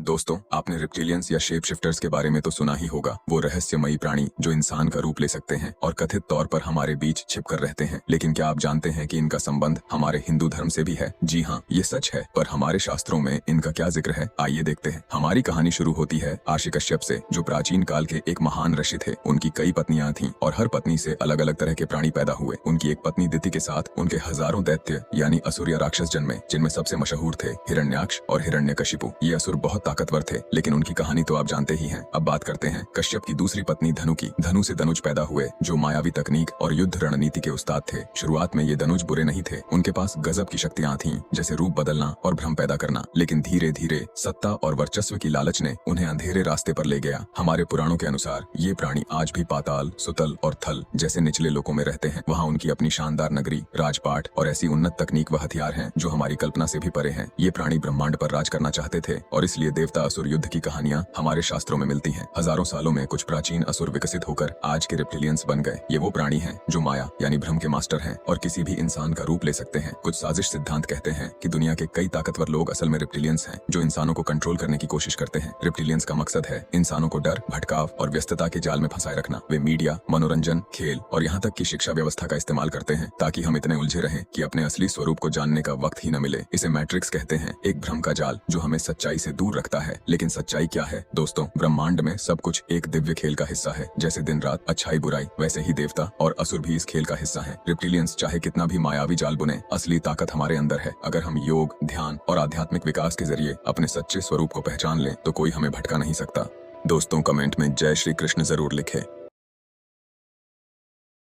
दोस्तों, आपने रिप्टिलियंस या शेप शिफ्टर्स के बारे में तो सुना ही होगा। वो रहस्यमयी प्राणी जो इंसान का रूप ले सकते हैं और कथित तौर पर हमारे बीच छिपकर रहते हैं। लेकिन क्या आप जानते हैं कि इनका संबंध हमारे हिंदू धर्म से भी है? जी हाँ, ये सच है। पर हमारे शास्त्रों में इनका क्या जिक्र है, आइए देखते हैं। हमारी कहानी शुरू होती है आर्षि कश्यप से, जो प्राचीन काल के एक महान ऋषि थे। उनकी कई पत्नियां थीं और हर पत्नी से अलग अलग तरह के प्राणी पैदा हुए। उनकी एक पत्नी दिति के साथ उनके हजारों दैत्य यानी असुर या राक्षस जन्मे, जिनमें सबसे मशहूर थे हिरण्याक्ष और हिरण्यकशिपु। ये असुर बहुत ताकतवर थे, लेकिन उनकी कहानी तो आप जानते ही हैं। अब बात करते हैं कश्यप की दूसरी पत्नी धनु की। धनु से दनुज पैदा हुए, जो मायावी तकनीक और युद्ध रणनीति के उस्ताद थे। शुरुआत में ये दनुज बुरे नहीं थे, उनके पास गजब की शक्तियां थीं, जैसे रूप बदलना और भ्रम पैदा करना। लेकिन धीरे धीरे सत्ता और वर्चस्व की लालच ने उन्हें अंधेरे रास्ते पर ले गया। हमारे पुराणों के अनुसार ये प्राणी आज भी पाताल, सुतल और थल जैसे निचले लोकों में रहते हैं। वहाँ उनकी अपनी शानदार नगरी, राजपाट और ऐसी उन्नत तकनीक व हथियार हैं जो हमारी कल्पना से भी परे हैं। ये प्राणी ब्रह्मांड पर राज करना चाहते थे और इसलिए देवता असुर युद्ध की कहानियां हमारे शास्त्रों में मिलती हैं। हजारों सालों में कुछ प्राचीन असुर विकसित होकर आज के रिप्टिलियंस बन गए। ये वो प्राणी हैं जो माया यानी भ्रम के मास्टर हैं और किसी भी इंसान का रूप ले सकते हैं। कुछ साजिश सिद्धांत कहते हैं कि दुनिया के कई ताकतवर लोग असल में रिप्टिलियंस हैं, जो इंसानों को कंट्रोल करने की कोशिश करते हैं। रिप्टिलियंस का मकसद है इंसानों को डर, भटकाव और व्यस्तता के जाल में फंसाए रखना। वे मीडिया, मनोरंजन, खेल और यहाँ तक की शिक्षा व्यवस्था का इस्तेमाल करते हैं ताकि हम इतने उलझे रहें कि अपने असली स्वरूप को जानने का वक्त ही न मिले। इसे मैट्रिक्स कहते हैं, एक भ्रम का जाल जो हमें सच्चाई से दूर रखता है। लेकिन सच्चाई क्या है दोस्तों? ब्रह्मांड में सब कुछ एक दिव्य खेल का हिस्सा है। जैसे दिन रात, अच्छाई बुराई, वैसे ही देवता और असुर भी इस खेल का हिस्सा हैं। रिप्टिलियंस चाहे कितना भी मायावी जाल बुने, असली ताकत हमारे अंदर है। अगर हम योग, ध्यान और आध्यात्मिक विकास के जरिए अपने सच्चे स्वरूप को पहचान लें तो कोई हमें भटका नहीं सकता। दोस्तों, कमेंट में जय श्री कृष्ण जरूर लिखें।